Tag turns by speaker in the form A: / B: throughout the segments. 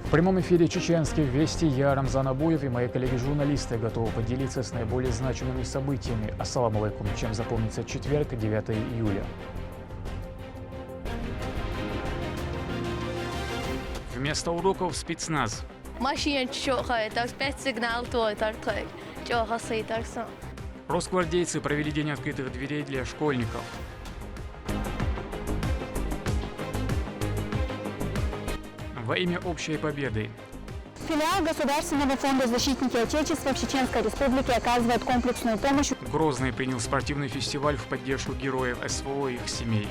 A: В прямом эфире чеченских «Вести» я, Рамзан Абуев, и мои коллеги-журналисты готовы поделиться с наиболее значимыми событиями. Ассаламу алейкум. Чем запомнится четверг, 9 июля. Вместо уроков спецназ. Росгвардейцы провели день открытых дверей для школьников. Во имя общей победы.
B: Филиал Государственного фонда защитники Отечества в Чеченской Республике оказывает комплексную помощь.
A: Грозный принял спортивный фестиваль в поддержку героев СВО и их семей.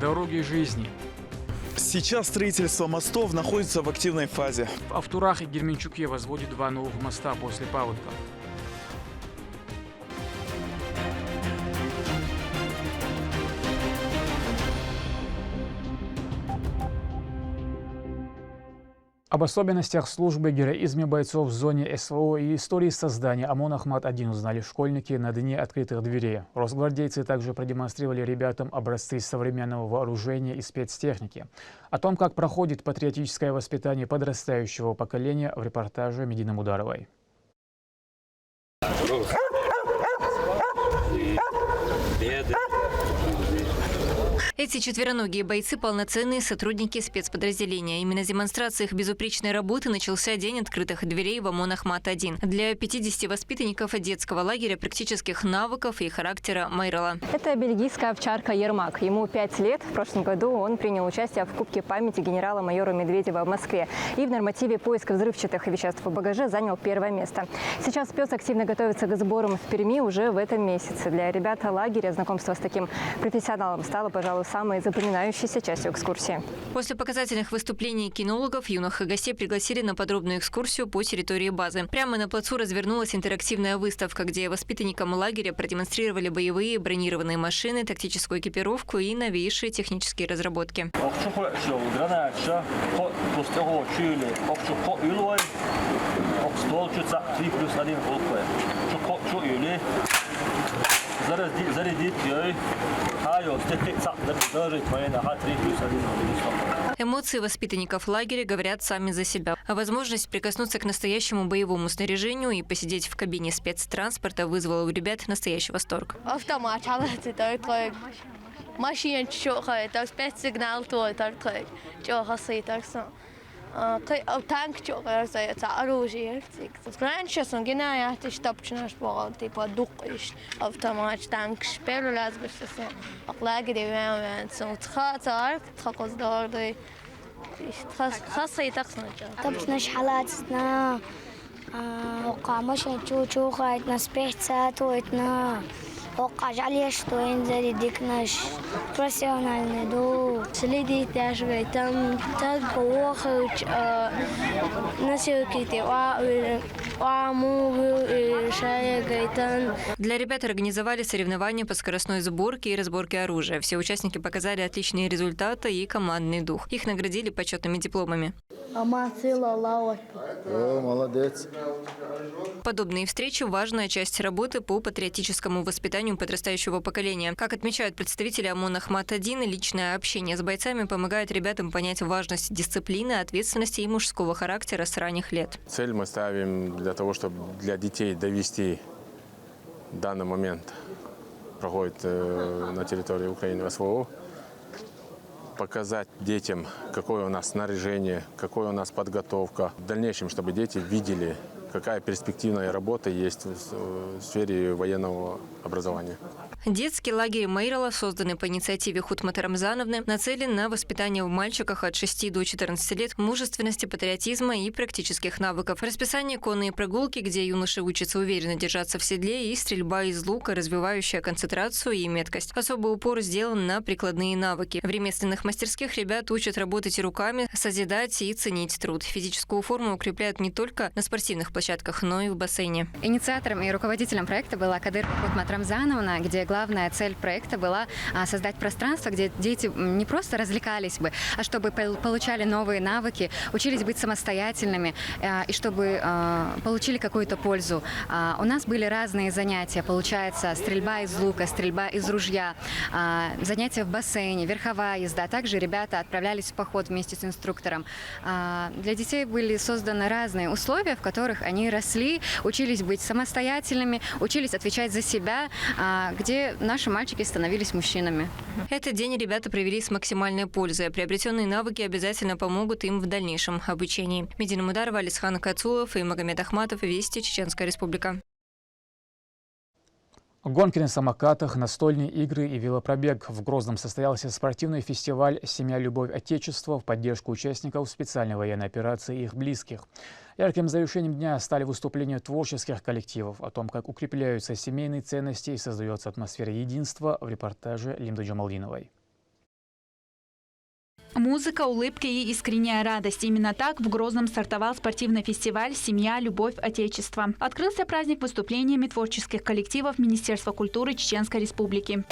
A: Дороги жизни.
C: Сейчас строительство мостов находится в активной фазе.
A: В Автурах и Герменчуке возводят 2 новых моста после паводков. Об особенностях службы, героизме бойцов в зоне СВО и истории создания ОМОН Ахмат-1 узнали школьники на Дне открытых дверей. Росгвардейцы также продемонстрировали ребятам образцы современного вооружения и спецтехники. О том, как проходит патриотическое воспитание подрастающего поколения, в репортаже Медины Мударовой.
D: Эти четвероногие бойцы – полноценные сотрудники спецподразделения. Именно с демонстрацией их безупречной работы начался день открытых дверей в ОМОН Ахмат-1. Для 50 воспитанников детского лагеря практических навыков и характера Майрала.
B: Это бельгийская овчарка Ермак. Ему 5 лет. В прошлом году он принял участие в Кубке памяти генерала-майора Медведева в Москве. И в нормативе поиска взрывчатых веществ в багаже занял 1-е место. Сейчас пес активно готовится к сборам в Перми уже в этом месяце. Для ребят лагеря знакомство с таким профессионалом стало, пожалуй, самой запоминающейся частью экскурсии.
D: После показательных выступлений кинологов юных гостей пригласили на подробную экскурсию по территории базы. Прямо на плацу развернулась интерактивная выставка, где воспитанникам лагеря продемонстрировали боевые бронированные машины, тактическую экипировку и новейшие технические разработки. Эмоции воспитанников лагеря говорят сами за себя. А возможность прикоснуться к настоящему боевому снаряжению и посидеть в кабине спецтранспорта вызвала у ребят настоящий восторг.
E: Танк оружие. Раньше сангиная штабчнаш был типа духиш автомат танк шпер лазбешся. Лагерь вен цхацар цхоздорды. خاصة تقصنا.
F: طبشناش حالاتنا وقامش نشوفو خايتنا سبيحت ساتوتنا وقاج عليش توين زي ديكناش профессиональный ду. Следи даже там так плохо насилки
D: Для ребят организовали соревнования по скоростной сборке и разборке оружия. Все участники показали отличные результаты и командный дух. Их наградили почетными дипломами.
C: Молодец.
D: Подобные встречи – важная часть работы по патриотическому воспитанию подрастающего поколения. Как отмечают представители ОМОН Ахмат-1, личное общение с бойцами помогает ребятам понять важность дисциплины, ответственности и мужского характера с ранних лет.
G: Цель мы ставим для того, чтобы для детей довести в данный момент проходит на территории Украины СВО, показать детям, какое у нас снаряжение, какая у нас подготовка. В дальнейшем, чтобы дети видели, какая перспективная работа есть в сфере военного образования.
D: Детский лагерь Майрала, созданный по инициативе Хутматы Рамзановны, нацелен на воспитание в мальчиках от 6 до 14 лет мужественности, патриотизма и практических навыков. В расписании конные прогулки, где юноши учатся уверенно держаться в седле, и стрельба из лука, развивающая концентрацию и меткость. Особый упор сделан на прикладные навыки. В ремесленных мастерских ребят учат работать руками, созидать и ценить труд. Физическую форму укрепляют не только на спортивных площадках, площадках, но и в бассейне.
H: Инициатором и руководителем проекта была Кадыр Хутмат Рамзановна, где главная цель проекта была создать пространство, где дети не просто развлекались бы, а чтобы получали новые навыки, учились быть самостоятельными и чтобы получили какую-то пользу. У нас были разные занятия, получается, стрельба из лука, стрельба из ружья, занятия в бассейне, верховая езда. Также ребята отправлялись в поход вместе с инструктором. Для детей были созданы разные условия, в которых они росли, учились быть самостоятельными, учились отвечать за себя, где наши мальчики становились мужчинами.
D: Этот день ребята провели с максимальной пользой. Приобретенные навыки обязательно помогут им в дальнейшем обучении. Медина Мударова, Алисхан Кацулов и Магомед Ахматов. Вести, Чеченская Республика.
A: Гонки на самокатах, настольные игры и велопробег. В Грозном состоялся спортивный фестиваль «Семья. Любовь. Отечество» в поддержку участников специальной военной операции и их близких. Ярким завершением дня стали выступления творческих коллективов. О том, как укрепляются семейные ценности и создается атмосфера единства, в репортаже Лимды Джамалдиновой.
I: Музыка, улыбки и искренняя радость. Именно так в Грозном стартовал спортивный фестиваль «Семья. Любовь. Отечество». Открылся праздник выступлениями творческих коллективов Министерства культуры Чеченской Республики.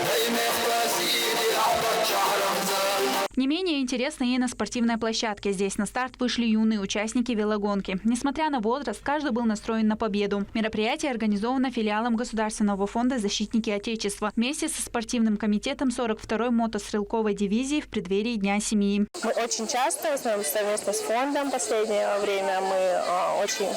I: Не менее интересно и на спортивной площадке. Здесь на старт вышли юные участники велогонки. Несмотря на возраст, каждый был настроен на победу. Мероприятие организовано филиалом Государственного фонда «Защитники Отечества» вместе со спортивным комитетом 42-й мотострелковой дивизии в преддверии Дня семьи.
J: Мы очень часто, в основном совместно с фондом, в последнее время мы очень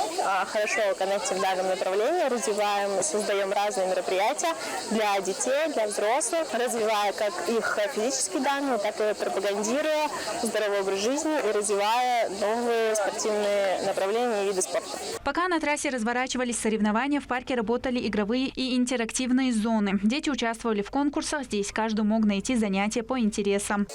J: хорошо коннектим в данном направлении, развиваем, создаем разные мероприятия для детей, для взрослых, развивая как их физические данные, так и пропагандируя здоровый образ жизни и развивая новые спортивные направления и виды спорта.
I: Пока на трассе разворачивались соревнования, в парке работали игровые и интерактивные зоны. Дети участвовали в конкурсах, здесь каждый мог найти занятия по интересам.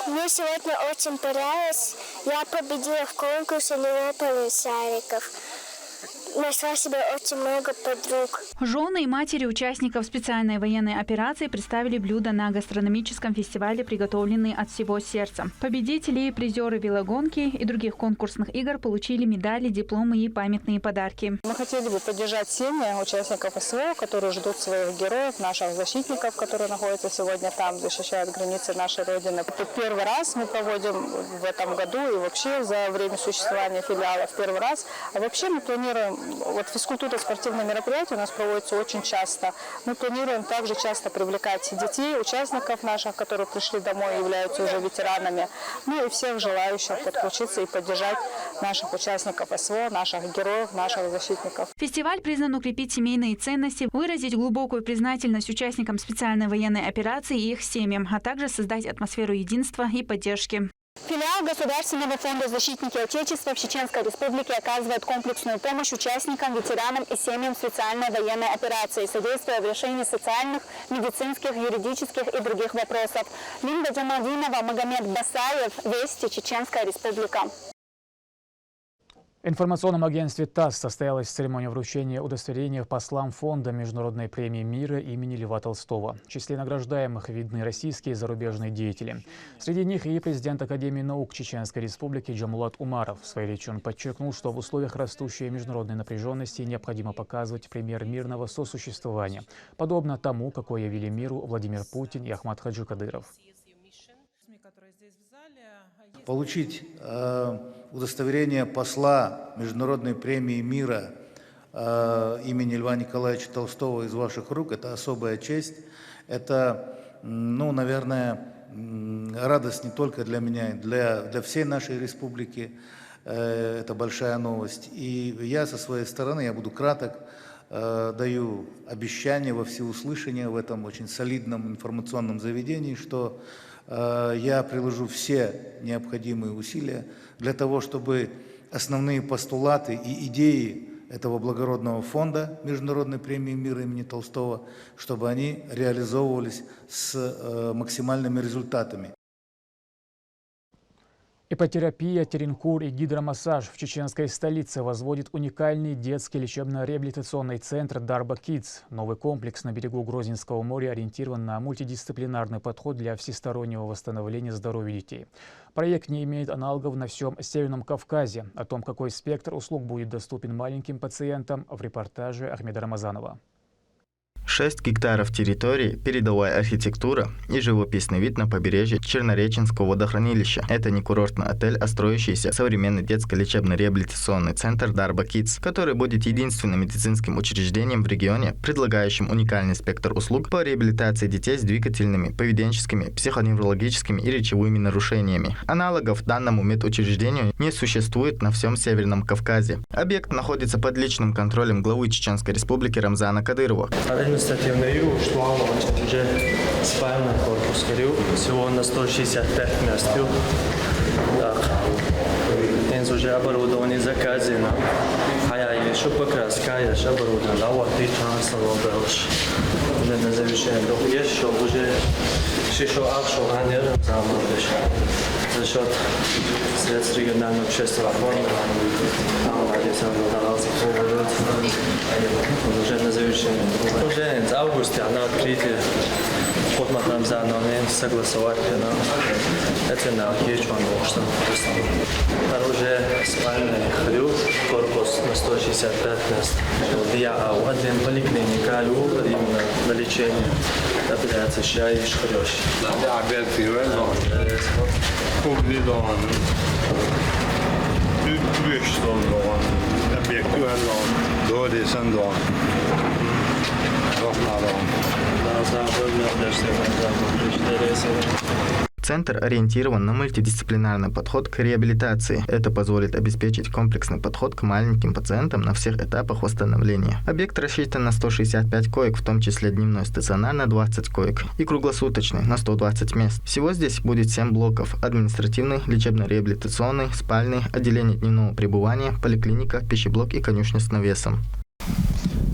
F: Мне сегодня очень понравилось. Я победила в конкурсе Леополя шариков. Нашла себе очень много подруг.
I: Жены и матери участников специальной военной операции представили блюда на гастрономическом фестивале, приготовленные от всего сердца. Победители и призеры велогонки и других конкурсных игр получили медали, дипломы и памятные подарки.
J: Мы хотели бы поддержать семьи участников СВО, которые ждут своих героев, наших защитников, которые находятся сегодня там, защищают границы нашей Родины. Это первый раз мы проводим в этом году и вообще за время существования филиала в первый раз. А вообще мы планируем, вот физкультура, спортивные мероприятия у нас проводятся очень часто. Мы планируем также часто привлекать детей, участников наших, которые пришли домой и являются уже ветеранами, ну и всех желающих подключиться и поддержать наших участников СВО, наших героев, наших защитников.
I: Фестиваль призван укрепить семейные ценности, выразить глубокую признательность участникам специальной военной операции и их семьям, а также создать атмосферу единства и поддержки.
K: Филиал Государственного фонда «Защитники Отечества» в Чеченской Республике оказывает комплексную помощь участникам, ветеранам и семьям специальной военной операции, содействуя в решении социальных, медицинских, юридических и других вопросов. Лимда Джамалдинова, Магомед Басаев, Вести, Чеченская Республика.
A: В информационном агентстве ТАСС состоялась церемония вручения удостоверения послам фонда Международной премии мира имени Льва Толстого. В числе награждаемых видны российские и зарубежные деятели. Среди них и президент Академии наук Чеченской Республики Джамулат Умаров. В своей речи он подчеркнул, что в условиях растущей международной напряженности необходимо показывать пример мирного сосуществования, подобно тому, какой явили миру Владимир Путин и Ахмад Хаджи Кадыров.
L: Получить удостоверение посла Международной премии мира имени Льва Николаевича Толстого из ваших рук – это особая честь. Это, наверное, радость не только для меня, для всей нашей республики. Это большая новость. И я со своей стороны, я буду краток, даю обещание во всеуслышание в этом очень солидном информационном заведении, что я приложу все необходимые усилия для того, чтобы основные постулаты и идеи этого благородного фонда Международной премии мира имени Толстого, чтобы они реализовывались с максимальными результатами.
A: Ипотерапия, теренкур и гидромассаж в чеченской столице возводит уникальный детский лечебно-реабилитационный центр Дарба Kids. Новый комплекс на берегу Грозненского моря ориентирован на мультидисциплинарный подход для всестороннего восстановления здоровья детей. Проект не имеет аналогов на всем Северном Кавказе. О том, какой спектр услуг будет доступен маленьким пациентам, в репортаже Ахмеда Рамазанова.
M: 6 гектаров территории, передовая архитектура и живописный вид на побережье Чернореченского водохранилища. Это не курортный отель, а строящийся современный детско-лечебно-реабилитационный центр Дарба Kids, который будет единственным медицинским учреждением в регионе, предлагающим уникальный спектр услуг по реабилитации детей с двигательными, поведенческими, психоневрологическими и речевыми нарушениями. Аналогов данному медучреждению не существует на всем Северном Кавказе. Объект находится под личным контролем главы Чеченской Республики Рамзана Кадырова.
N: Административный штурм уже спальный корпус, всего на 165 мест. Так, уже оборудование заказано. А еще покраска, еще оборудование. А вот и трансловал дальше. Уже на завершение. Еще уже за счет средств регионального общественного фонда. Уже на завершение. Уже в августе она открытие под Матрамзаном согласовать это на Хечуан что уже спальный хрю корпус на 165 мест. Я один поликлиника именно на лечение операции шеи и шхрёш.
O: Ja, ik werk hier wel. Ook dit dan. Buurstond dan. Dan ben ik wel dan. Door dit en dan. Nog maar dan.
M: Центр ориентирован на мультидисциплинарный подход к реабилитации. Это позволит обеспечить комплексный подход к маленьким пациентам на всех этапах восстановления. Объект рассчитан на 165 коек, в том числе дневной стационар на 20 коек и круглосуточный на 120 мест. Всего здесь будет 7 блоков: административный, лечебно-реабилитационный, спальный, отделение дневного пребывания, поликлиника, пищеблок и конюшня с навесом.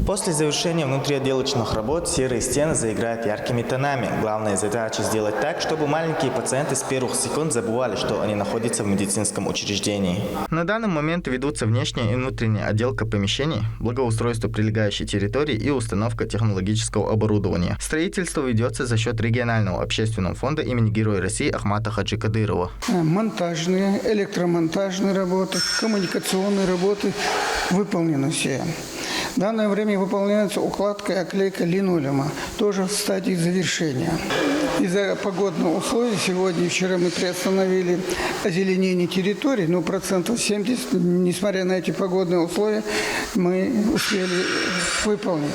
P: После завершения внутриотделочных работ серые стены заиграют яркими тонами. Главная задача сделать так, чтобы маленькие пациенты с первых секунд забывали, что они находятся в медицинском учреждении.
M: На данный момент ведутся внешняя и внутренняя отделка помещений, благоустройство прилегающей территории и установка технологического оборудования. Строительство ведется за счет регионального общественного фонда имени Героя России Ахмата Хаджи Кадырова.
Q: Монтажные, электромонтажные работы, коммуникационные работы выполнены все. В данное время выполняется укладка и оклейка линолеума, тоже в стадии завершения. Из-за погодных условий сегодня и вчера мы приостановили озеленение территорий, но 70%, несмотря на эти погодные условия, мы успели выполнить.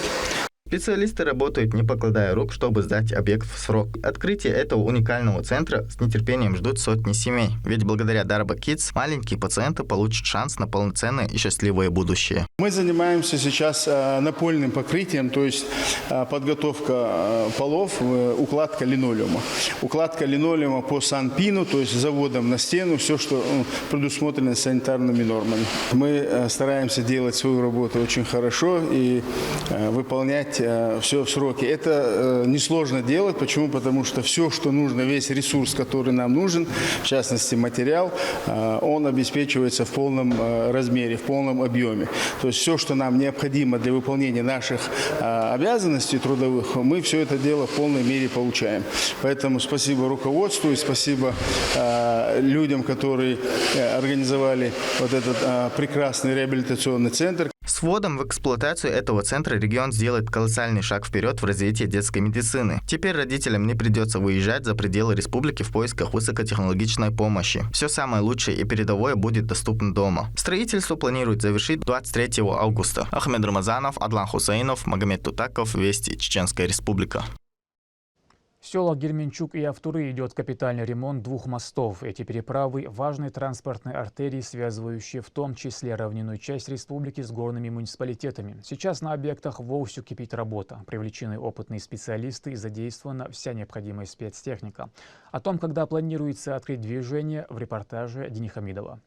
M: Специалисты работают, не покладая рук, чтобы сдать объект в срок. Открытие этого уникального центра с нетерпением ждут сотни семей. Ведь благодаря Дарба Kids маленькие пациенты получат шанс на полноценное и счастливое будущее.
O: Мы занимаемся сейчас напольным покрытием, то есть подготовка полов, укладка линолеума. Укладка линолеума по санпину, то есть заводом на стену, все, что предусмотрено санитарными нормами. Мы стараемся делать свою работу очень хорошо и выполнять все в сроки. Это несложно делать. Почему? Потому что все, что нужно, весь ресурс, который нам нужен, в частности материал, он обеспечивается в полном размере, в полном объеме. То есть все, что нам необходимо для выполнения наших обязанностей трудовых, мы все это дело в полной мере получаем. Поэтому спасибо руководству и спасибо людям, которые организовали вот этот прекрасный реабилитационный центр.
M: С вводом в эксплуатацию этого центра регион сделает колоссальный шаг вперед в развитии детской медицины. Теперь родителям не придется выезжать за пределы республики в поисках высокотехнологичной помощи. Все самое лучшее и передовое будет доступно дома. Строительство планируют завершить 23 августа. Ахмед Рамазанов, Адлан Хусейнов, Магомед Тутаков, Вести, Чеченская Республика.
A: В селах Герменчук и Автуры идет капитальный ремонт 2 мостов. Эти переправы – важные транспортные артерии, связывающие в том числе равнинную часть республики с горными муниципалитетами. Сейчас на объектах вовсю кипит работа. Привлечены опытные специалисты и задействована вся необходимая спецтехника. О том, когда планируется открыть движение, в репортаже Дени Хамидова.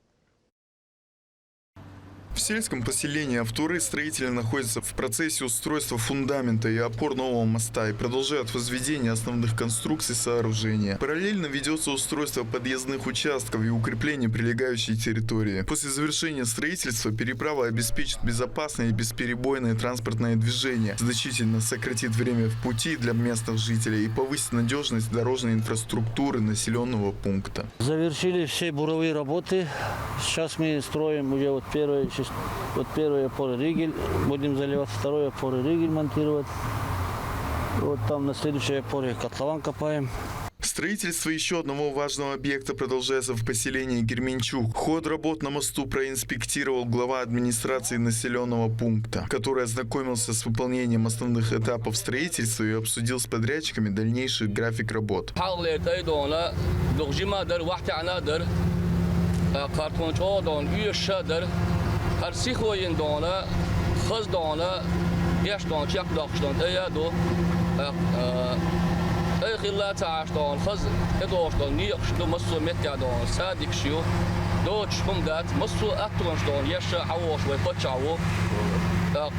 C: В сельском поселении Автуры строители находятся в процессе устройства фундамента и опор нового моста и продолжают возведение основных конструкций сооружения. Параллельно ведется устройство подъездных участков и укрепление прилегающей территории. После завершения строительства переправа обеспечит безопасное и бесперебойное транспортное движение, значительно сократит время в пути для местных жителей и повысит надежность дорожной инфраструктуры населенного пункта.
R: Завершили все буровые работы. Сейчас мы строим уже первый опоры Ригель, будем заливать второй опоры Ригель монтировать. Вот там на следующей опоре котлован копаем.
C: Строительство еще одного важного объекта продолжается в поселении Герменчук. Ход работ на мосту проинспектировал глава администрации населенного пункта, который ознакомился с выполнением основных этапов строительства и обсудил с подрядчиками дальнейший график работ.
S: خلا تعاشتون خز ادوشتون نيقشدو مسو متعدون صادق شيو دوتش فمدات مسو اتونشتون يشا حوش ويفتشعو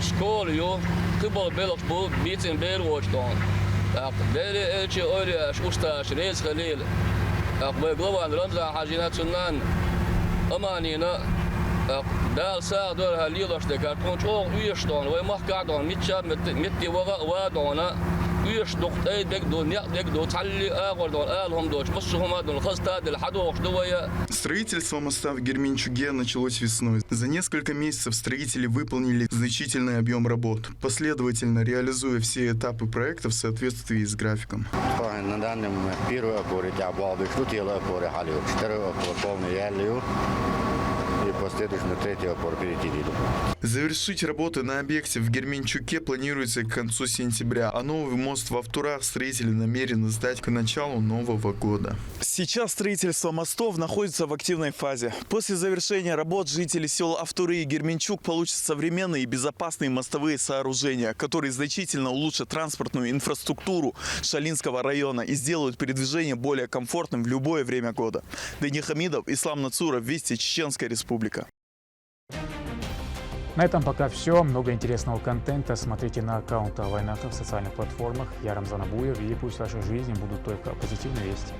S: سكوليو قبل بلوش بو بيتين بيروشتون ديري الشي اورياش استاش ريز خليل بيقلوان رمزا حاجينات سنان امانينا دال ساق دورها ليلوش دكارتون شوق ويشتون ويمحكادون متشاب متي وادونا
C: Строительство моста в Герменчуге началось весной. За несколько месяцев строители выполнили значительный объем работ, последовательно реализуя все этапы проекта в соответствии с графиком. Завершить работы на объекте в Герменчуке планируется к концу сентября, а новый мост в Автурах строители намерены сдать к началу нового года. Сейчас строительство мостов находится в активной фазе. После завершения работ жители сел Автуры и Герменчук получат современные и безопасные мостовые сооружения, которые значительно улучшат транспортную инфраструктуру Шалинского района и сделают передвижение более комфортным в любое время года. Дани Хамидов, Ислам Нацуров, Вести, Чеченская Республика.
A: На этом пока все. Много интересного контента смотрите на аккаунтах Вайнаха в социальных платформах. Я Рамзан Абуев, и пусть в вашей жизни будут только позитивные вести.